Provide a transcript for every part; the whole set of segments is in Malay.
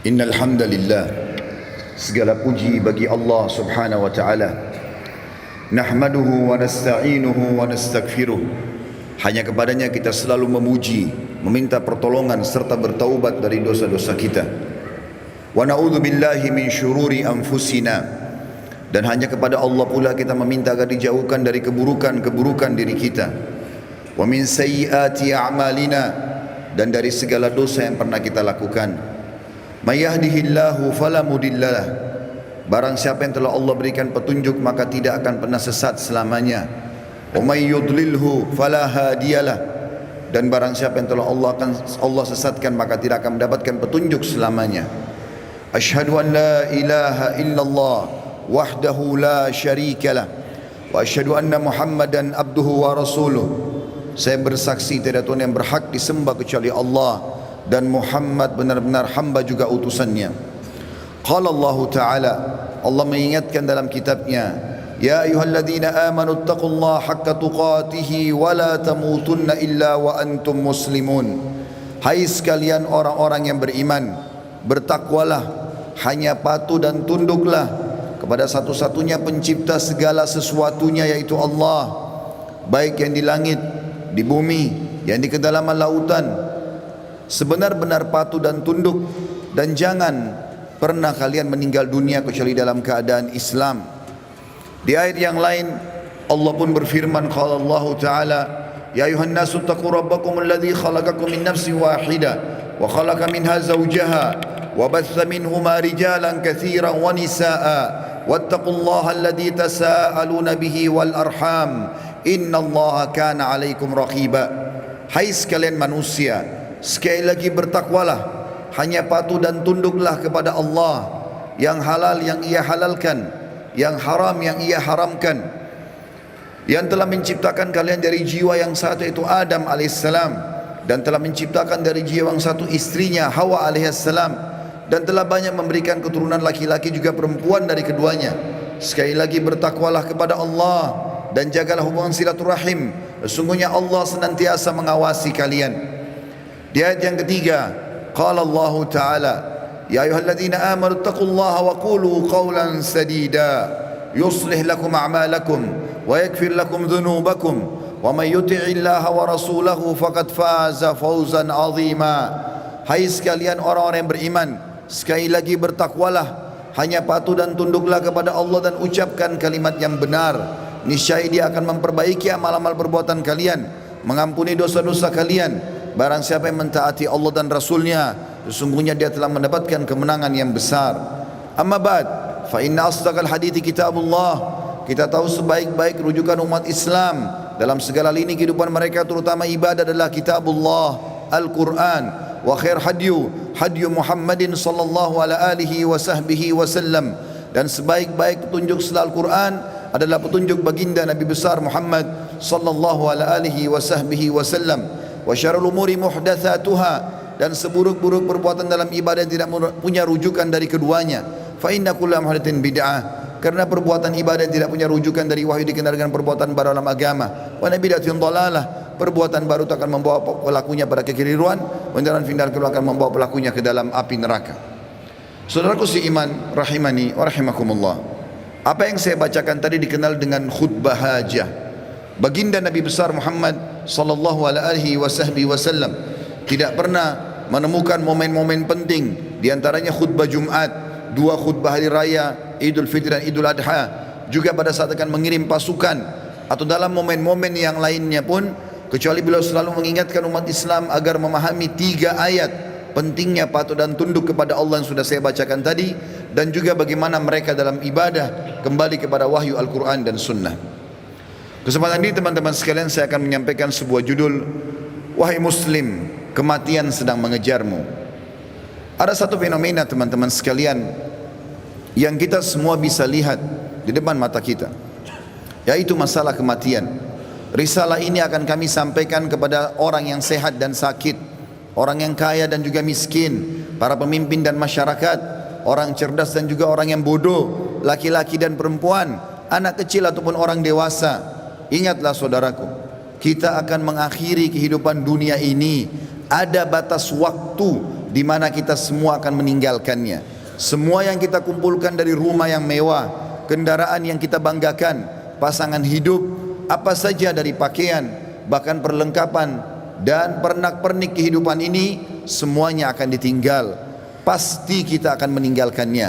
Innal hamdalillah, segala puji bagi Allah Subhanahu wa taala. Nahmaduhu wa nasta'inuhu wa nastaghfiruh. Hanya kepadanya kita selalu memuji, meminta pertolongan serta bertaubat dari dosa-dosa kita. Wa na'udzu billahi min syururi anfusina. Dan hanya kepada Allah pula kita meminta agar dijauhkan dari keburukan-keburukan diri kita. Wa min sayyiati a'malina, dan dari segala dosa yang pernah kita lakukan. May yahdihillahu fala mudhillalah. Barang siapa yang telah Allah berikan petunjuk maka tidak akan pernah sesat selamanya. Wa may yudlilhu fala hadiyalah. Dan barang siapa yang telah Allah sesatkan maka tidak akan mendapatkan petunjuk selamanya. Asyhadu an la ilaha illallah wahdahu la syarikalah wa asyhadu anna Muhammadan abduhu wa rasuluh. Saya bersaksi tiada Tuhan yang berhak disembah kecuali Allah, dan Muhammad benar-benar hamba juga utusannya. Qala Allah Ta'ala, Allah mengingatkan dalam kitabnya, Ya ayyuhalladzina amanu taqullaha haqqa tuqatihi wa la tamutunna illa wa antum muslimun. Hai sekalian orang-orang yang beriman, bertakwalah, hanya patuh dan tunduklah kepada satu-satunya pencipta segala sesuatunya, yaitu Allah, baik yang di langit, di bumi, yang di kedalaman lautan. Sebenar-benar patuh dan tunduk, dan jangan pernah kalian meninggal dunia kecuali dalam keadaan Islam. Di ayat yang lain Allah pun berfirman, qala Allah Ta'ala, ya ayuhan nasu taqu rabbakum alladhi khalaqakum min nafsin wahidah wa khalaqa minha zawjaha wa batha minhuma rijalan katsiran wa nisaa wattaqullaha alladhi tasaaluna bihi wal arham innallaha kana 'alaikum raqiba. Hai sekalian manusia, sekali lagi bertakwalah, hanya patuh dan tunduklah kepada Allah, yang halal yang ia halalkan, yang haram yang ia haramkan, yang telah menciptakan kalian dari jiwa yang satu, yaitu Adam alaihissalam, dan telah menciptakan dari jiwa yang satu istrinya Hawa alaihissalam, dan telah banyak memberikan keturunan laki-laki juga perempuan dari keduanya. Sekali lagi bertakwalah kepada Allah dan jagalah hubungan silaturahim, sesungguhnya Allah senantiasa mengawasi kalian. Di ayat yang ketiga, qala Allah Ta'ala, ya ayyuhalladzina amanu taqullaha wa qulu qawlan sadida yuslih lakum a'malakum wa yaghfir lakum dhunubakum wa may yuti'illaha wa rasulahu faqad faza fawzan 'azima. Hai sekalian orang-orang yang beriman, sekali lagi bertakwalah, hanya patuh dan tunduklah kepada Allah dan ucapkan kalimat yang benar. Niscaya Dia akan memperbaiki amal-amal perbuatan kalian, mengampuni dosa-dosa kalian. Barang siapa yang mentaati Allah dan Rasulnya, sesungguhnya dia telah mendapatkan kemenangan yang besar. Amma ba'd, fa inna asdaqal hadithi kitabullah. Kita tahu sebaik-baik rujukan umat Islam dalam segala lini kehidupan mereka, terutama ibadah, adalah kitabullah, Al-Quran. Wa khair hadyu Muhammadin sallallahu alaihi wa sahbihi wasallam. Dan sebaik-baik petunjuk setelah Al-Quran adalah petunjuk baginda Nabi besar Muhammad sallallahu alaihi wa sahbihi wasallam. Wa syarrul umuri muhdatsatuha, dan seburuk-buruk perbuatan dalam ibadah tidak punya rujukan dari keduanya. Fa inna kulla muhdatsin bid'ah, karena perbuatan ibadah tidak punya rujukan dari wahyu dikenal dengan perbuatan baru dalam agama. Wa bid'atun dhalalah, perbuatan baru akan membawa pelakunya pada kekeliruan, dan final kedua akan membawa pelakunya ke dalam api neraka. Saudaraku seiman rahimani wa rahimakumullah, apa yang saya bacakan tadi dikenal dengan khutbah hajah. Baginda Nabi besar Muhammad sallallahu alaihi wasallam tidak pernah menemukan momen-momen penting, di antaranya khutbah Jumat, dua khutbah hari raya Idul Fitri dan Idul Adha, juga pada saat akan mengirim pasukan, atau dalam momen-momen yang lainnya pun, kecuali beliau selalu mengingatkan umat Islam agar memahami 3 ayat pentingnya patuh dan tunduk kepada Allah yang sudah saya bacakan tadi, dan juga bagaimana mereka dalam ibadah kembali kepada wahyu Al-Quran dan Sunnah. Kesempatan ini teman-teman sekalian, saya akan menyampaikan sebuah judul, wahai muslim, kematian sedang mengejarmu. Ada satu fenomena teman-teman sekalian yang kita semua bisa lihat di depan mata kita, yaitu masalah kematian. Risalah ini akan kami sampaikan kepada orang yang sehat dan sakit, orang yang kaya dan juga miskin, para pemimpin dan masyarakat, orang cerdas dan juga orang yang bodoh, laki-laki dan perempuan, anak kecil ataupun orang dewasa. Ingatlah saudaraku, kita akan mengakhiri kehidupan dunia ini. Ada batas waktu di mana kita semua akan meninggalkannya. Semua yang kita kumpulkan dari rumah yang mewah, kendaraan yang kita banggakan, pasangan hidup, apa saja dari pakaian, bahkan perlengkapan dan pernak-pernik kehidupan ini, semuanya akan ditinggal. Pasti kita akan meninggalkannya.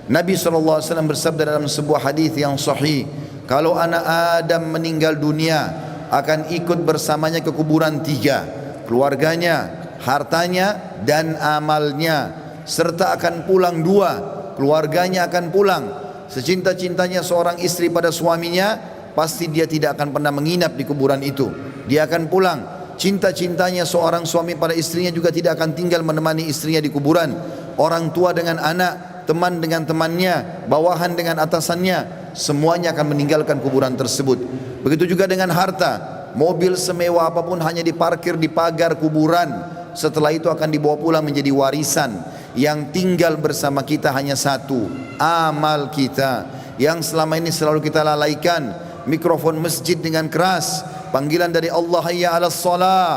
Nabi SAW bersabda dalam sebuah hadis yang sahih, kalau anak Adam meninggal dunia, akan ikut bersamanya ke kuburan 3, keluarganya, hartanya, dan amalnya, serta akan pulang 2, keluarganya akan pulang. Secinta-cintanya seorang istri pada suaminya, pasti dia tidak akan pernah menginap di kuburan itu, dia akan pulang. Cinta-cintanya seorang suami pada istrinya juga tidak akan tinggal menemani istrinya di kuburan. Orang tua dengan anak, teman dengan temannya, bawahan dengan atasannya, semuanya akan meninggalkan kuburan tersebut. Begitu juga dengan harta, mobil semewah apapun hanya diparkir di pagar kuburan, setelah itu akan dibawa pulang menjadi warisan. Yang tinggal bersama kita hanya satu, amal kita, yang selama ini selalu kita lalaikan. Mikrofon masjid dengan keras, panggilan dari Allah, hayya 'alas shalah,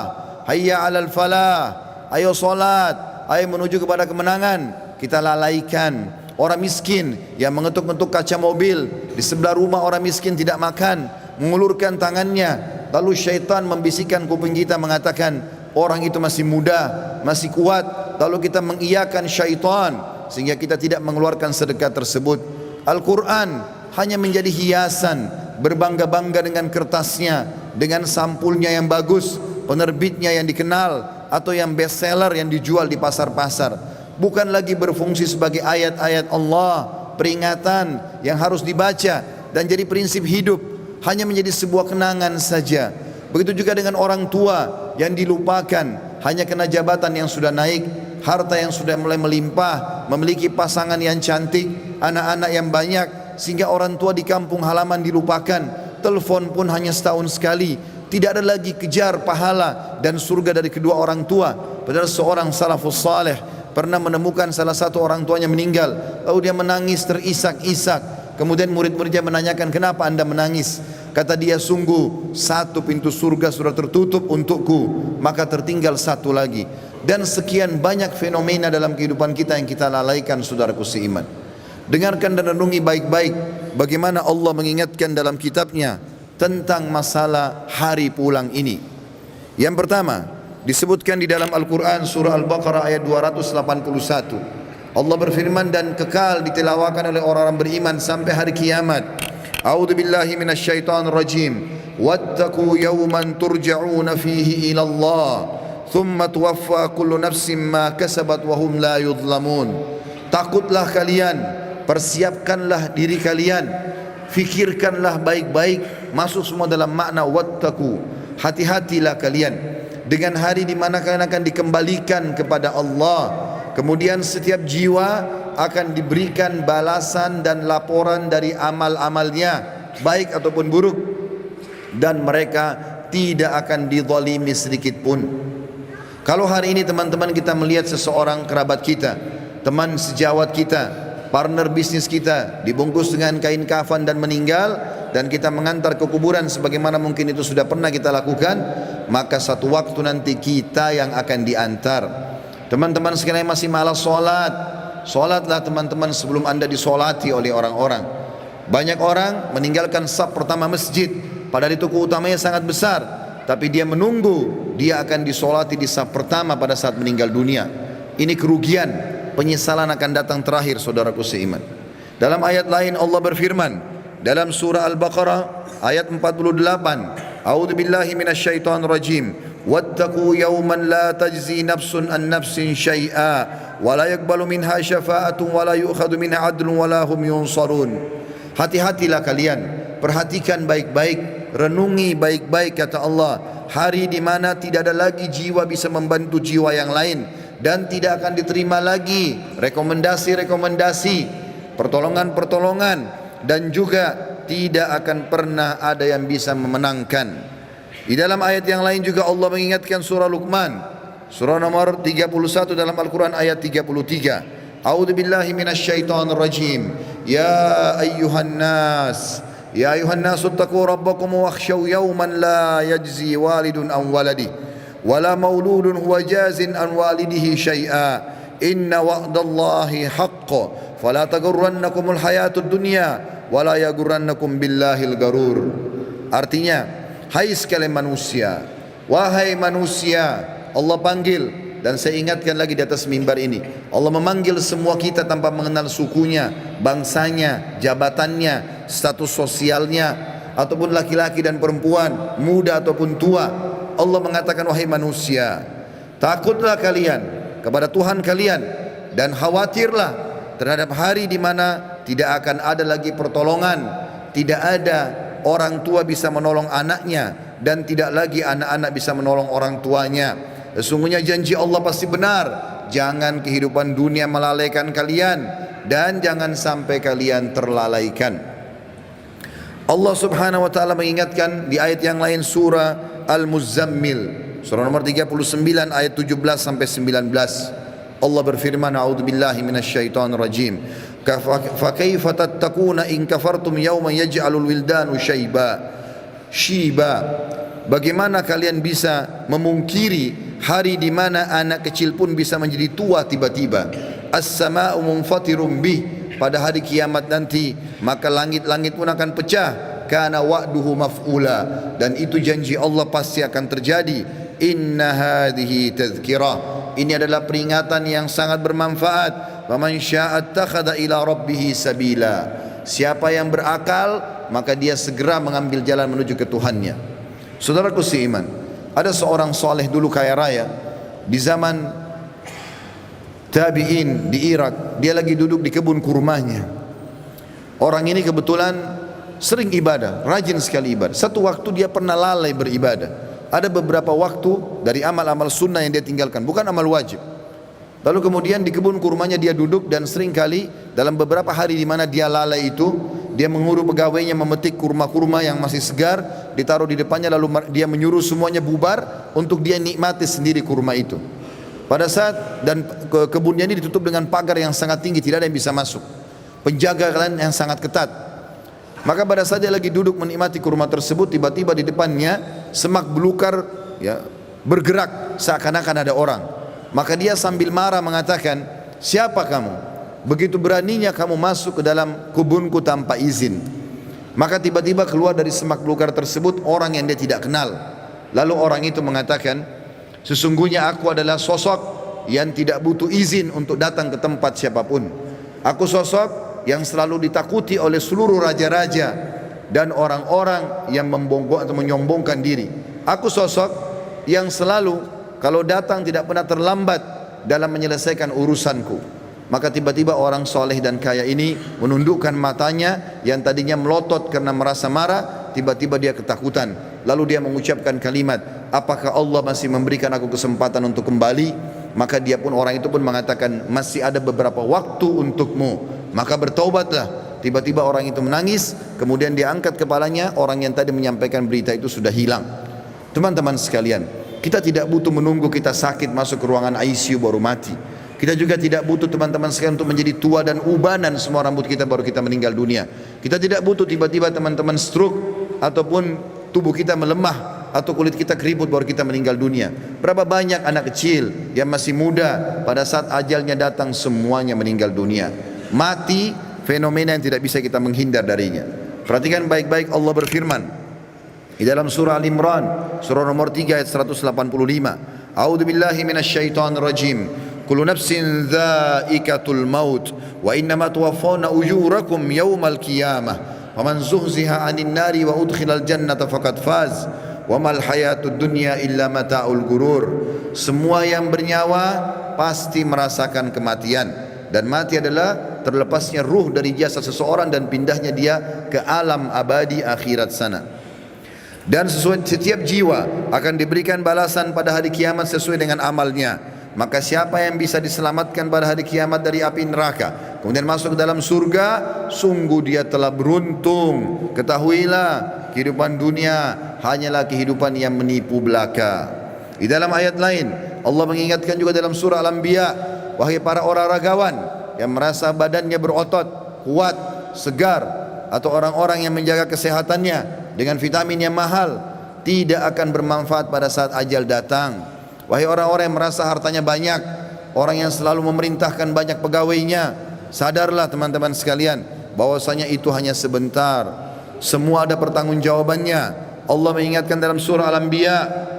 hayya 'alal falah, ayo salat, ayo menuju kepada kemenangan, kita lalaikan. Orang miskin yang mengetuk-ngetuk kaca mobil, di sebelah rumah orang miskin tidak makan, mengulurkan tangannya, lalu syaitan membisikkan kuping kita mengatakan orang itu masih muda, masih kuat, lalu kita mengiyakan syaitan sehingga kita tidak mengeluarkan sedekah tersebut. Al-Quran hanya menjadi hiasan, berbangga-bangga dengan kertasnya, dengan sampulnya yang bagus, penerbitnya yang dikenal, atau yang bestseller yang dijual di pasar-pasar. Bukan lagi berfungsi sebagai ayat-ayat Allah, peringatan yang harus dibaca dan jadi prinsip hidup, hanya menjadi sebuah kenangan saja. Begitu juga dengan orang tua yang dilupakan, hanya kena jabatan yang sudah naik, harta yang sudah mulai melimpah, memiliki pasangan yang cantik, anak-anak yang banyak, sehingga orang tua di kampung halaman dilupakan. Telepon pun hanya setahun sekali. Tidak ada lagi kejar pahala dan surga dari kedua orang tua. Padahal seorang salafus saleh pernah menemukan salah satu orang tuanya meninggal, lalu dia menangis terisak-isak. Kemudian murid-muridnya menanyakan, kenapa anda menangis? Kata dia, sungguh satu pintu surga sudah tertutup untukku, maka tertinggal satu lagi. Dan sekian banyak fenomena dalam kehidupan kita yang kita lalaikan, saudaraku seiman. Dengarkan dan renungi baik-baik bagaimana Allah mengingatkan dalam kitabnya tentang masalah hari pulang ini. Yang pertama disebutkan di dalam Al-Quran surah Al-Baqarah ayat 281. Allah berfirman, dan kekal ditilawakan oleh orang-orang beriman sampai hari kiamat. A'udzu billahi minasyaitonir rajim. Wattaqu yawman turja'una fihi ila Allah, thumma tuwaffa kullu nafsin ma kasabat wa hum la yudhlamun. Takutlah kalian, persiapkanlah diri kalian, fikirkanlah baik-baik, masuk semua dalam makna wattaqu. Hati-hatilah kalian dengan hari di mana kalian akan dikembalikan kepada Allah. Kemudian setiap jiwa akan diberikan balasan dan laporan dari amal-amalnya, baik ataupun buruk, dan mereka tidak akan dizalimi sedikit pun. Kalau hari ini teman-teman kita melihat seseorang kerabat kita, teman sejawat kita, partner bisnis kita dibungkus dengan kain kafan dan meninggal, dan kita mengantar ke kuburan sebagaimana mungkin itu sudah pernah kita lakukan, maka satu waktu nanti kita yang akan diantar. Teman-teman sekalian masih malas sholat, sholatlah teman-teman sebelum anda disolati oleh orang-orang. Banyak orang meninggalkan saf pertama masjid, padahal itu keutamanya sangat besar, tapi dia menunggu dia akan disolati di saf pertama pada saat meninggal dunia. Ini kerugian, penyesalan akan datang terakhir, saudaraku seiman. Dalam ayat lain Allah berfirman dalam surah Al-Baqarah ayat 48, A'udzu billahi minasyaitonir rajim. Wattaqu yawman la tajzi nafsun an nafsin syai'a wa la yaqbalu minha syafa'atun wa la yu'khadhu minha 'adlun wa la hum yunsarun. Hati-hatilah kalian, perhatikan baik-baik, renungi baik-baik, kata Allah, hari di mana tidak ada lagi jiwa bisa membantu jiwa yang lain, dan tidak akan diterima lagi rekomendasi-rekomendasi, pertolongan-pertolongan, dan juga tidak akan pernah ada yang bisa memenangkan. Di dalam ayat yang lain juga Allah mengingatkan surah Luqman, surah nomor 31 dalam Al-Quran ayat 33. A'udzu billahi minasyaitonir rajim. Ya ayyuhan nas, ya ayyuhan nas ittaqu rabbakum wakhshaw yawman la yajzi walidun an waladihi wala mauludun huwa jazin an walidihi syai'a inna wa'dallahi haqqo fala taghurrannakumul hayatud dunya wala yaghurrannakum billahil garur. Artinya, hai sekalian manusia, wahai manusia, Allah panggil. Dan saya ingatkan lagi di atas mimbar ini, Allah memanggil semua kita tanpa mengenal sukunya, bangsanya, jabatannya, status sosialnya, ataupun laki-laki dan perempuan, muda ataupun tua. Allah mengatakan, wahai manusia, takutlah kalian kepada Tuhan kalian dan khawatirlah terhadap hari di mana tidak akan ada lagi pertolongan, tidak ada orang tua bisa menolong anaknya, dan tidak lagi anak-anak bisa menolong orang tuanya. Sesungguhnya janji Allah pasti benar. Jangan kehidupan dunia melalaikan kalian, dan jangan sampai kalian terlalaikan. Allah subhanahu wa ta'ala mengingatkan di ayat yang lain, surah Al-Muzammil, surah nomor 39 ayat 17 sampai 19. Allah berfirman, a'udzubillahi minasyaitonir rajim. Fa kaifa tattaquna in kafartum yawman yaj'alul wildanu shiba. Bagaimana kalian bisa memungkiri hari di mana anak kecil pun bisa menjadi tua tiba-tiba? As-sama'u munfatirum bih, pada hari kiamat nanti maka langit-langit pun akan pecah. Kana wa'duhu maf'ula, dan itu janji Allah pasti akan terjadi. Inna hadhihi tadhkirah, ini adalah peringatan yang sangat bermanfaat. Faman syaa'a attakhadha ila rabbih sabila, siapa yang berakal maka dia segera mengambil jalan menuju ke Tuhannya. Saudaraku seiman, ada seorang soleh dulu kaya raya di zaman tabi'in di Irak. Dia lagi duduk di kebun kurmanya. Orang ini kebetulan sering ibadah, rajin sekali ibadah. Satu waktu dia pernah lalai beribadah. Ada beberapa waktu dari amal-amal sunnah yang dia tinggalkan, bukan amal wajib. Lalu kemudian di kebun kurmanya dia duduk, dan seringkali dalam beberapa hari di mana dia lalai itu, dia menguruh pegawainya memetik kurma-kurma yang masih segar, ditaruh di depannya, lalu dia menyuruh semuanya bubar untuk dia nikmati sendiri kurma itu. Pada saat dan kebunnya ini ditutup dengan pagar yang sangat tinggi, tidak ada yang bisa masuk, penjaga yang sangat ketat. Maka pada saat dia lagi duduk menikmati kurma tersebut, tiba-tiba di depannya semak belukar ya, bergerak seakan-akan ada orang. Maka dia sambil marah mengatakan, siapa kamu? Begitu beraninya kamu masuk ke dalam kebunku tanpa izin. Maka tiba-tiba keluar dari semak belukar tersebut orang yang dia tidak kenal. Lalu orang itu mengatakan, sesungguhnya aku adalah sosok yang tidak butuh izin untuk datang ke tempat siapapun. Aku sosok yang selalu ditakuti oleh seluruh raja-raja dan orang-orang yang membongkok atau menyombongkan diri. Aku sosok yang selalu kalau datang tidak pernah terlambat dalam menyelesaikan urusanku. Maka tiba-tiba orang soleh dan kaya ini menundukkan matanya yang tadinya melotot karena merasa marah, tiba-tiba dia ketakutan. Lalu dia mengucapkan kalimat, apakah Allah masih memberikan aku kesempatan untuk kembali? Maka dia pun, orang itu pun mengatakan, masih ada beberapa waktu untukmu, maka bertaubatlah. Tiba-tiba orang itu menangis, kemudian dia angkat kepalanya, orang yang tadi menyampaikan berita itu sudah hilang. Teman-teman sekalian, kita tidak butuh menunggu kita sakit masuk ke ruangan ICU baru mati. Kita juga tidak butuh teman-teman sekalian untuk menjadi tua dan ubanan semua rambut kita baru kita meninggal dunia. Kita tidak butuh tiba-tiba teman-teman stroke ataupun tubuh kita melemah atau kulit kita keriput baru kita meninggal dunia. Berapa banyak anak kecil yang masih muda pada saat ajalnya datang semuanya meninggal dunia. Mati fenomena yang tidak bisa kita menghindar darinya. Perhatikan baik-baik, Allah berfirman di dalam surah Al-Imran, surah nomor 3 ayat 185. A'udzubillahi minasyaitonir rajim. Kullu nafsin dha'iqatul maut wa innama tuwaffawna ujurakum yawmal qiyamah. Faman zuhziha 'anil nari wa udkhilal jannata faqad faz. Wa mal hayatud dunya illa mata'ul gurur. Semua yang bernyawa pasti merasakan kematian, dan mati adalah terlepasnya ruh dari jasad seseorang dan pindahnya dia ke alam abadi akhirat sana. Dan setiap jiwa akan diberikan balasan pada hari kiamat sesuai dengan amalnya. Maka siapa yang bisa diselamatkan pada hari kiamat dari api neraka kemudian masuk ke dalam surga, sungguh dia telah beruntung. Ketahuilah, kehidupan dunia hanyalah kehidupan yang menipu belaka. Di dalam ayat lain Allah mengingatkan juga dalam surah Al-Anbiya, wahai para olahragawan yang merasa badannya berotot, kuat, segar, atau orang-orang yang menjaga kesehatannya dengan vitamin yang mahal, tidak akan bermanfaat pada saat ajal datang. Wahai orang-orang yang merasa hartanya banyak, orang yang selalu memerintahkan banyak pegawainya. Sadarlah teman-teman sekalian, bahwasanya itu hanya sebentar. Semua ada pertanggungjawabannya. Allah mengingatkan dalam surah Al-Anbiya,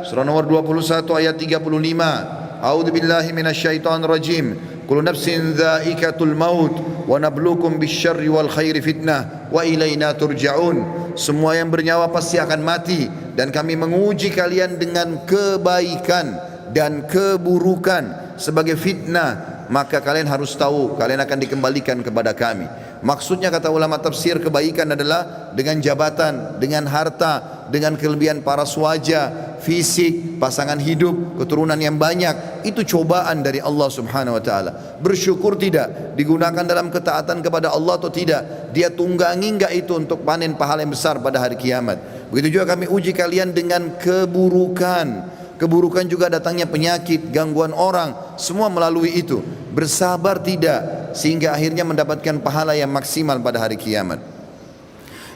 surah nomor 21 ayat 35. A'udzubillahi minasyaitonir rajim. Kullu nafsin dha'iqatul maut wa nabluukum bisyarri wal khairi fitnah wa ilaina turja'un. Semua yang bernyawa pasti akan mati, dan kami menguji kalian dengan kebaikan dan keburukan sebagai fitnah. Maka kalian harus tahu kalian akan dikembalikan kepada kami. Maksudnya kata ulama tafsir, kebaikan adalah dengan jabatan, dengan harta, dengan kelebihan paras wajah, fisik, pasangan hidup, keturunan yang banyak. Itu cobaan dari Allah subhanahu wa ta'ala. Bersyukur tidak, digunakan dalam ketaatan kepada Allah atau tidak, dia tunggangi enggak itu untuk panen pahala yang besar pada hari kiamat. Begitu juga kami uji kalian dengan keburukan. Keburukan juga datangnya penyakit, gangguan orang, semua melalui itu. Bersabar tidak, sehingga akhirnya mendapatkan pahala yang maksimal pada hari kiamat.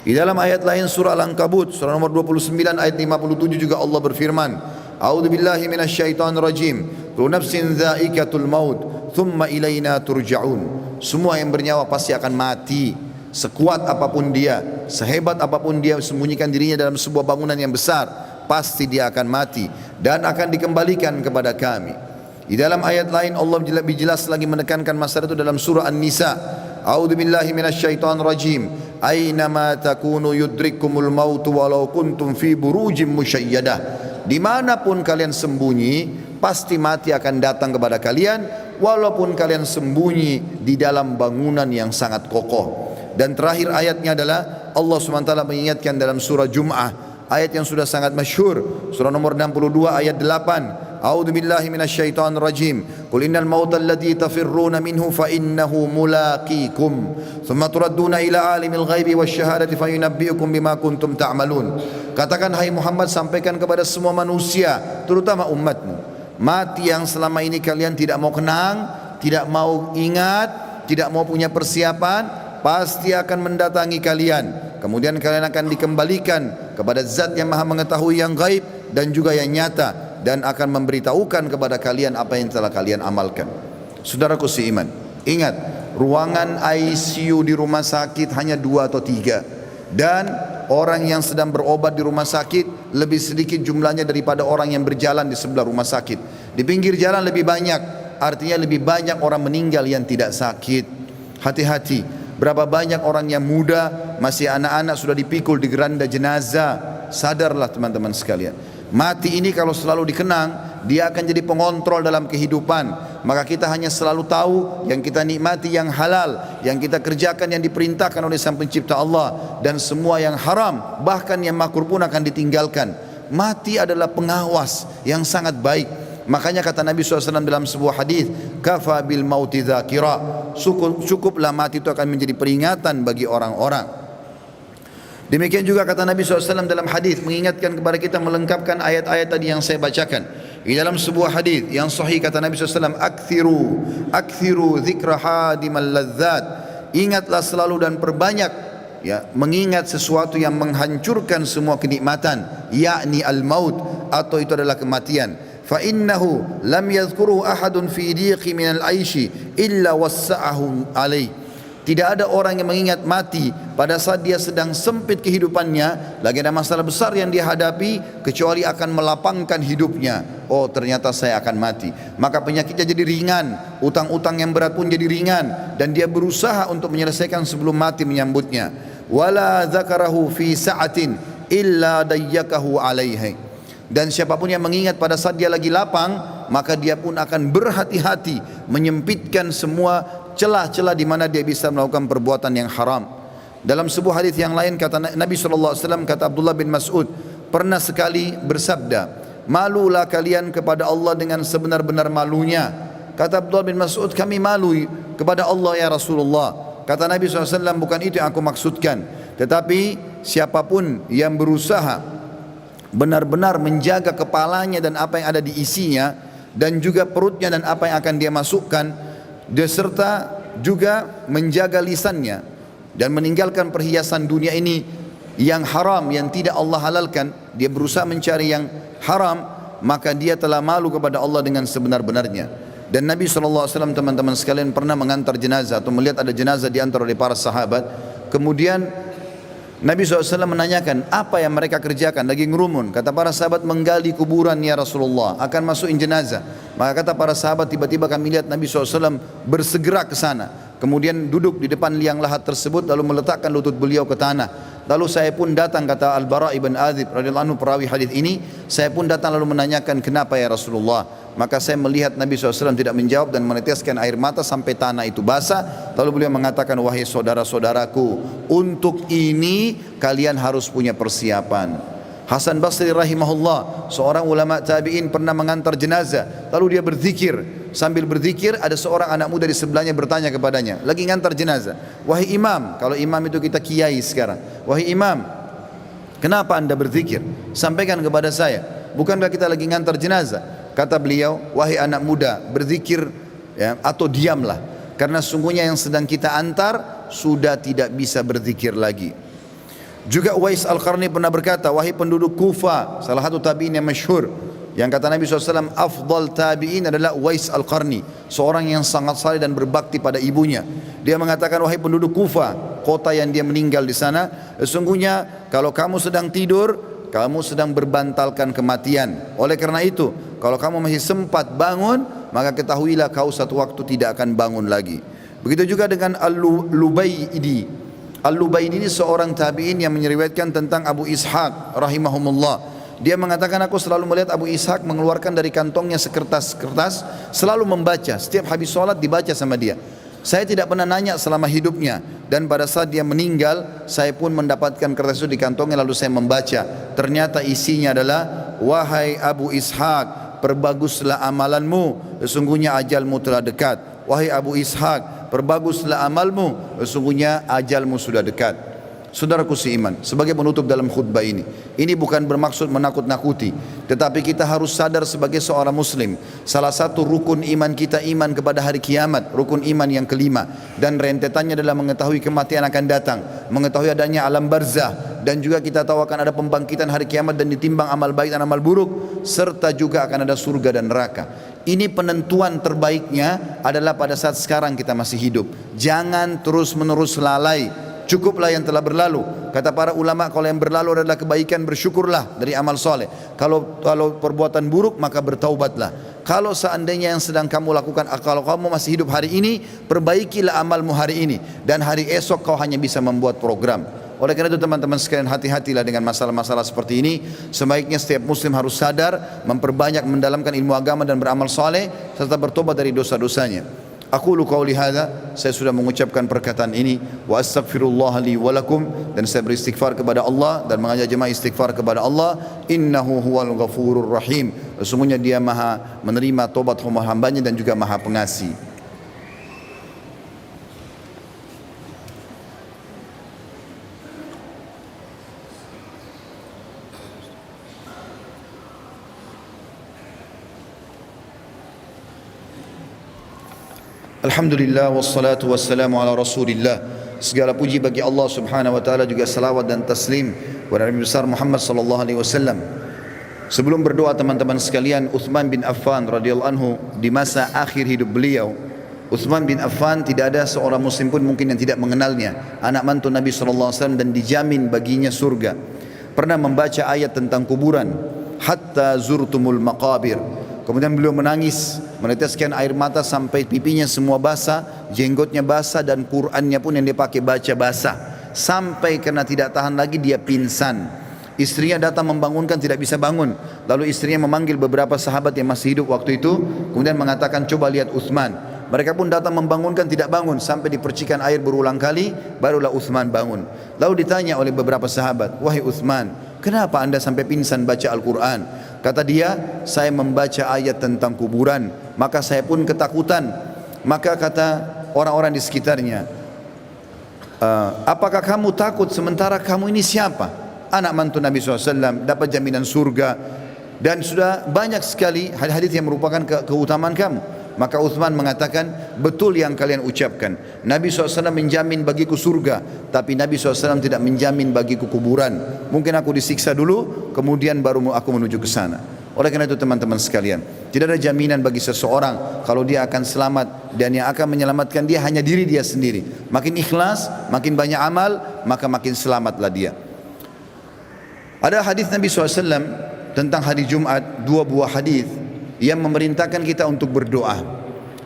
Di dalam ayat lain surah Al-Ankabut, surah nomor 29 ayat 57 juga Allah berfirman, A'udzubillahi minasyaitonir rajim. Kullu nafsin dha'iqatul maut, thumma ilaina turja'un. Semua yang bernyawa pasti akan mati. Sekuat apapun dia, sehebat apapun dia sembunyikan dirinya dalam sebuah bangunan yang besar, pasti dia akan mati dan akan dikembalikan kepada kami. Di dalam ayat lain Allah lebih jelas lagi menekankan masalah itu dalam surah An-Nisa. A'udzubillahi minasyaitonir rajim. Aynama takunu yudrikkumul maut walau kuntum fi burujim musyayyadah. Dimanapun kalian sembunyi, pasti mati akan datang kepada kalian, walaupun kalian sembunyi di dalam bangunan yang sangat kokoh. Dan terakhir ayatnya adalah Allah SWT mengingatkan dalam surah Jum'ah, ayat yang sudah sangat masyhur, surah nomor 62 ayat 8. A'udzu billahi minasyaitonir rajim. Qul innal mautal ladzi tafirruna minhu fa innahu mulaqikum. Tsumma turadduna ila alimil ghaibi wasyahadati fayunabbiukum bima kuntum ta'malun. Katakan hai Muhammad, sampaikan kepada semua manusia, terutama umatmu, mati yang selama ini kalian tidak mau kenang, tidak mau ingat, tidak mau punya persiapan, pasti akan mendatangi kalian. Kemudian kalian akan dikembalikan kepada zat yang maha mengetahui yang gaib dan juga yang nyata, dan akan memberitahukan kepada kalian apa yang telah kalian amalkan. Saudaraku seiman, ingat, ruangan ICU di rumah sakit hanya 2 atau 3, dan orang yang sedang berobat di rumah sakit lebih sedikit jumlahnya daripada orang yang berjalan di sebelah rumah sakit. Di pinggir jalan lebih banyak, artinya lebih banyak orang meninggal yang tidak sakit. Hati-hati. Berapa banyak orang yang muda, masih anak-anak sudah dipikul di geranda jenazah. Sadarlah teman-teman sekalian, mati ini kalau selalu dikenang, dia akan jadi pengontrol dalam kehidupan. Maka kita hanya selalu tahu yang kita nikmati yang halal, yang kita kerjakan yang diperintahkan oleh Sang Pencipta Allah, dan semua yang haram, bahkan yang makruh pun akan ditinggalkan. Mati adalah pengawas yang sangat baik. Makanya kata Nabi SAW dalam sebuah hadis, kafa bil mauti dzakira, cukuplah mati itu akan menjadi peringatan bagi orang-orang. Demikian juga kata Nabi SAW dalam hadis, mengingatkan kepada kita, melengkapkan ayat-ayat tadi yang saya bacakan. Di dalam sebuah hadis yang sahih kata Nabi SAW, akthiru dzikra hadimal ladzat, ingatlah selalu dan perbanyak mengingat sesuatu yang menghancurkan semua kenikmatan, yakni al-maut, atau itu adalah kematian. Fa innahu lam yadhkuruhu ahadun fi diqi minal aishi illa wassa'ahu alaih. Tidak ada orang yang mengingat mati pada saat dia sedang sempit kehidupannya, lagi ada masalah besar yang dia hadapi, kecuali akan melapangkan hidupnya. Oh, ternyata saya akan mati. Maka penyakitnya jadi ringan, utang-utang yang berat pun jadi ringan, dan dia berusaha untuk menyelesaikan sebelum mati menyambutnya. Wala dzakarahu fi sa'atin illa dayyakahu alaihi. Dan siapapun yang mengingat pada saat dia lagi lapang, maka dia pun akan berhati-hati menyempitkan semua celah-celah di mana dia bisa melakukan perbuatan yang haram. Dalam sebuah hadis yang lain kata Nabi SAW, kata Abdullah bin Mas'ud, pernah sekali bersabda, malulah kalian kepada Allah dengan sebenar-benar malunya. Kata Abdullah bin Mas'ud, kami malu kepada Allah ya Rasulullah. Kata Nabi SAW, bukan itu yang aku maksudkan, tetapi siapapun yang berusaha benar-benar menjaga kepalanya dan apa yang ada di isinya, dan juga perutnya dan apa yang akan dia masukkan, beserta juga menjaga lisannya dan meninggalkan perhiasan dunia ini yang haram, yang tidak Allah halalkan, dia berusaha mencari yang haram, maka dia telah malu kepada Allah dengan sebenar-benarnya. Dan Nabi SAW, teman-teman sekalian, pernah mengantar jenazah atau melihat ada jenazah diantar oleh para sahabat. Kemudian Nabi SAW menanyakan apa yang mereka kerjakan, lagi ngerumun. Kata para sahabat, menggali kuburan ya Rasulullah, akan masukin jenazah. Maka kata para sahabat, tiba-tiba kami lihat Nabi SAW bersegera ke sana. Kemudian duduk di depan liang lahat tersebut, lalu meletakkan lutut beliau ke tanah. Lalu saya pun datang, kata Al-Bara ibn Azib radhiyallahu anhu perawi hadis ini, saya pun datang lalu menanyakan, kenapa ya Rasulullah? Maka saya melihat Nabi SAW tidak menjawab dan meneteskan air mata sampai tanah itu basah. Lalu beliau mengatakan, wahai saudara-saudaraku, untuk ini kalian harus punya persiapan. Hasan Basri rahimahullah, seorang ulama tabi'in, pernah mengantar jenazah. Lalu dia berzikir. Sambil berzikir, ada seorang anak muda di sebelahnya bertanya kepadanya, lagi ngantar jenazah, wahai imam, kalau imam itu kita kiai sekarang, wahai imam, kenapa anda berzikir? Sampaikan kepada saya, bukankah kita lagi ngantar jenazah? Kata beliau, wahai anak muda, berzikir ya, atau diamlah, karena sungguhnya yang sedang kita antar sudah tidak bisa berzikir lagi. Juga Uwais Al-Qarni pernah berkata, wahai penduduk Kufa, salah satu tabi'in yang masyhur, yang kata Nabi SAW, afdal tabi'in adalah Uwais Al-Qarni, seorang yang sangat saleh dan berbakti pada ibunya. Dia mengatakan, wahai penduduk Kufa, kota yang dia meninggal di sana, sesungguhnya kalau kamu sedang tidur, kamu sedang berbantalkan kematian. Oleh karena itu, kalau kamu masih sempat bangun, maka ketahuilah kau satu waktu tidak akan bangun lagi. Begitu juga dengan Al-Lubaydi. Al-Lubaydi ini seorang tabi'in yang meriwayatkan tentang Abu Ishaq rahimahumullah. Dia mengatakan, aku selalu melihat Abu Ishaq mengeluarkan dari kantongnya sekertas-kertas, selalu membaca, setiap habis sholat dibaca sama dia. Saya tidak pernah nanya selama hidupnya, dan pada saat dia meninggal, saya pun mendapatkan kertas itu di kantongnya, lalu saya membaca. Ternyata isinya adalah, wahai Abu Ishaq, perbaguslah amalanmu, sesungguhnya ajalmu telah dekat. Wahai Abu Ishaq, perbaguslah amalmu, sesungguhnya ajalmu sudah dekat. Saudaraku seiman, sebagai penutup dalam khutbah ini bukan bermaksud menakut-nakuti, tetapi kita harus sadar sebagai seorang muslim, salah satu rukun iman kita iman kepada hari kiamat, rukun iman yang kelima, dan rentetannya adalah mengetahui kematian akan datang, mengetahui adanya alam barzah, dan juga kita tahu akan ada pembangkitan hari kiamat dan ditimbang amal baik dan amal buruk, serta juga akan ada surga dan neraka. Ini penentuan terbaiknya adalah pada saat sekarang kita masih hidup. Jangan terus-menerus lalai. Cukuplah yang telah berlalu. Kata para ulama, kalau yang berlalu adalah kebaikan, bersyukurlah dari amal soleh. Kalau perbuatan buruk, maka bertaubatlah. Kalau seandainya yang sedang kamu lakukan, kalau kamu masih hidup hari ini, perbaikilah amalmu hari ini, dan hari esok kau hanya bisa membuat program. Oleh karena itu teman-teman sekalian, hati-hatilah dengan masalah-masalah seperti ini. Sebaiknya setiap muslim harus sadar, memperbanyak mendalamkan ilmu agama dan beramal soleh, serta bertobat dari dosa-dosanya. Aqulu qauli hadza, saya sudah mengucapkan perkataan ini, wa astaghfirullah li wa lakum, dan saya beristighfar kepada Allah dan mengajak jemaah istighfar kepada Allah. Innahu huwal ghafurur rahim, sesungguhnya dia maha menerima tobat hamba-hambanya dan juga maha pengasih. Alhamdulillah wassalatu wassalamu ala rasulillah. Segala puji bagi Allah subhanahu wa ta'ala, juga salawat dan taslim kepada Nabi besar Muhammad sallallahu alaihi wasallam. Sebelum berdoa teman-teman sekalian, Uthman bin Affan radhiyallahu anhu, di masa akhir hidup beliau, Uthman bin Affan tidak ada seorang muslim pun mungkin yang tidak mengenalnya, anak mantu Nabi sallallahu alaihi wasallam dan dijamin baginya surga. Pernah membaca ayat tentang kuburan, hatta zurtumul maqabir. Kemudian beliau menangis, meneteskan air mata sampai pipinya semua basah, jenggotnya basah, dan Qur'annya pun yang dia pakai baca basah. Sampai karena tidak tahan lagi dia pingsan. Istrinya datang membangunkan, tidak bisa bangun. Lalu istrinya memanggil beberapa sahabat yang masih hidup waktu itu, kemudian mengatakan, coba lihat Uthman. Mereka pun datang membangunkan, tidak bangun. Sampai dipercikan air berulang kali, barulah Uthman bangun. Lalu ditanya oleh beberapa sahabat, wahai Uthman, kenapa anda sampai pingsan baca Al-Quran? Kata dia, saya membaca ayat tentang kuburan, maka saya pun ketakutan. Maka kata orang-orang di sekitarnya, apakah kamu takut sementara kamu ini siapa? Anak mantu Nabi SAW, dapat jaminan surga, dan sudah banyak sekali hadis-hadis yang merupakan keutamaan kamu. Maka Uthman mengatakan, betul yang kalian ucapkan, Nabi SAW menjamin bagiku surga, tapi Nabi SAW tidak menjamin bagiku kuburan. Mungkin aku disiksa dulu, kemudian baru aku menuju ke sana. Oleh karena itu teman-teman sekalian, tidak ada jaminan bagi seseorang kalau dia akan selamat, dan yang akan menyelamatkan dia hanya diri dia sendiri. Makin ikhlas, makin banyak amal, maka makin selamatlah dia. Ada hadis Nabi SAW tentang hari Jumat, dua buah hadis yang memerintahkan kita untuk berdoa.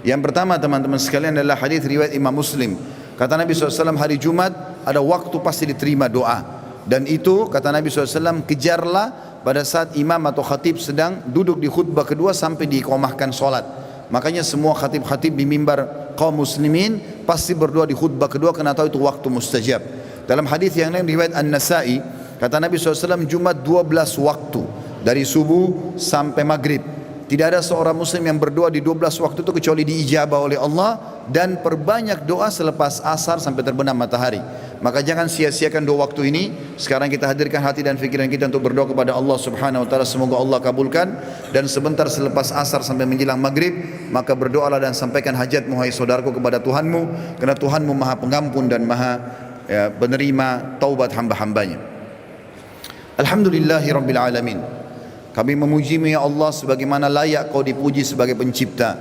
Yang pertama teman-teman sekalian adalah hadis riwayat Imam Muslim. Kata Nabi SAW, hari Jumat ada waktu pasti diterima doa. Dan itu kata Nabi SAW, kejarlah pada saat imam atau khatib sedang duduk di khutbah kedua sampai diiqamahkan solat. Makanya semua khatib-khatib di mimbar kaum muslimin pasti berdoa di khutbah kedua, karena tahu itu waktu mustajab. Dalam hadis yang lain riwayat An-Nasa'i, kata Nabi SAW, Jumat 12 waktu, dari subuh sampai maghrib. Tidak ada seorang muslim yang berdoa di 12 waktu itu kecuali diijabah oleh Allah, dan perbanyak doa selepas asar sampai terbenam matahari. Maka jangan sia-siakan dua waktu ini. Sekarang kita hadirkan hati dan fikiran kita untuk berdoa kepada Allah Subhanahu wa taala, semoga Allah kabulkan. Dan sebentar selepas asar sampai menjelang maghrib, maka berdoalah dan sampaikan hajatmu hai saudaraku kepada Tuhanmu, karena Tuhanmu Maha Pengampun dan Maha penerima taubat hamba-hambanya. Alhamdulillahi Rabbil Alamin. Kami memuji-Mu ya Allah sebagaimana layak Kau dipuji sebagai pencipta.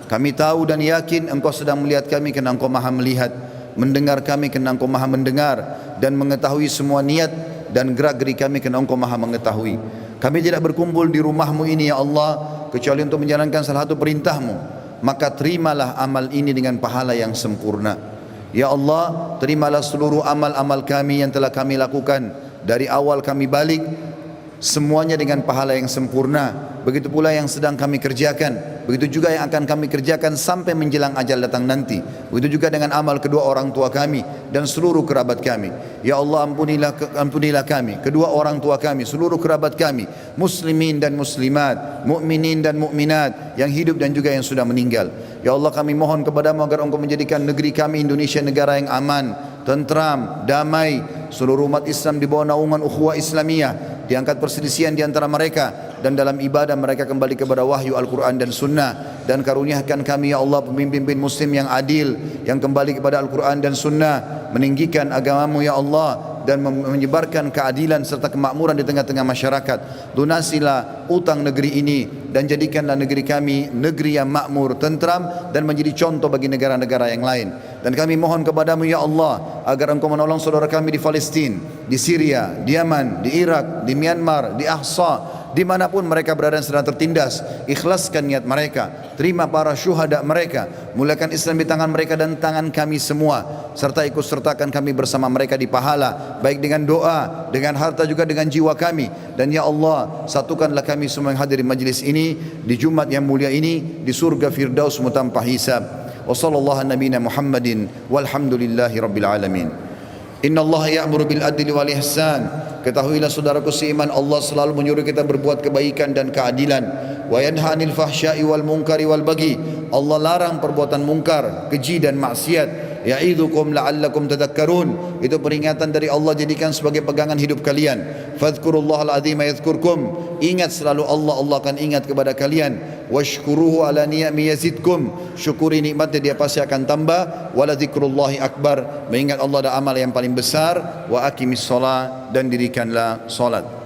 Kami tahu dan yakin Engkau sedang melihat kami kerana Engkau Maha melihat, mendengar kami kerana Engkau Maha mendengar, dan mengetahui semua niat dan gerak-gerik kami kerana Engkau Maha mengetahui. Kami tidak berkumpul di rumah-Mu ini ya Allah kecuali untuk menjalankan salah satu perintah-Mu. Maka terimalah amal ini dengan pahala yang sempurna. Ya Allah, terimalah seluruh amal-amal kami yang telah kami lakukan dari awal kami balik, semuanya dengan pahala yang sempurna. Begitu pula yang sedang kami kerjakan, begitu juga yang akan kami kerjakan sampai menjelang ajal datang nanti. Begitu juga dengan amal kedua orang tua kami dan seluruh kerabat kami. Ya Allah, ampunilah kami, kedua orang tua kami, seluruh kerabat kami, muslimin dan muslimat, mukminin dan mukminat yang hidup dan juga yang sudah meninggal. Ya Allah, kami mohon kepadamu agar Engkau menjadikan negeri kami Indonesia negara yang aman, tentram, damai. Seluruh umat Islam di bawah naungan ukhuwah Islamiyah, diangkat perselisihan di antara mereka, dan dalam ibadah mereka kembali kepada wahyu Al-Quran dan Sunnah. Dan karuniakan kami ya Allah pemimpin-pemimpin muslim yang adil, yang kembali kepada Al-Quran dan Sunnah, meninggikan agamamu ya Allah, dan menyebarkan keadilan serta kemakmuran di tengah-tengah masyarakat. Lunasilah utang negeri ini, dan jadikanlah negeri kami negeri yang makmur, tentram, dan menjadi contoh bagi negara-negara yang lain. Dan kami mohon kepadamu ya Allah agar Engkau menolong saudara kami di Palestina, di Syria, di Yaman, di Irak, di Myanmar, di Ahsa, dimanapun mereka berada sedang tertindas. Ikhlaskan niat mereka, terima para syuhada mereka, mulakan Islam di tangan mereka dan tangan kami semua, serta ikut sertakan kami bersama mereka di pahala, baik dengan doa, dengan harta, juga dengan jiwa kami. Dan ya Allah, satukanlah kami semua yang hadir di majlis ini di Jumat yang mulia ini di surga Firdaus tanpa hisab. Wa sallallahu nabiyana Muhammadin walhamdulillahi rabbil alamin. Inna Allah ya'muru bil adli wal ihsan. Ketahuilah saudaraku seiman, Allah selalu menyuruh kita berbuat kebaikan dan keadilan. Wa yanha 'anil fahsya'i wal munkari wal baghi. Allah larang perbuatan mungkar, keji dan maksiat. Ya'idzukum la'allakum tadhakkarun. Itu peringatan dari Allah, jadikan sebagai pegangan hidup kalian. Fadhkurullahal azima yadhkurkum. Ingat selalu Allah, Allah akan ingat kepada kalian. Washkuruhu ala ni'ami yazidkum. Syukuri nikmatnya, dia pasti akan tambah. Wala dzikrullahi akbar. Mengingat Allah ada amal yang paling besar. Wa aqimis shalah, dan dirikanlah salat.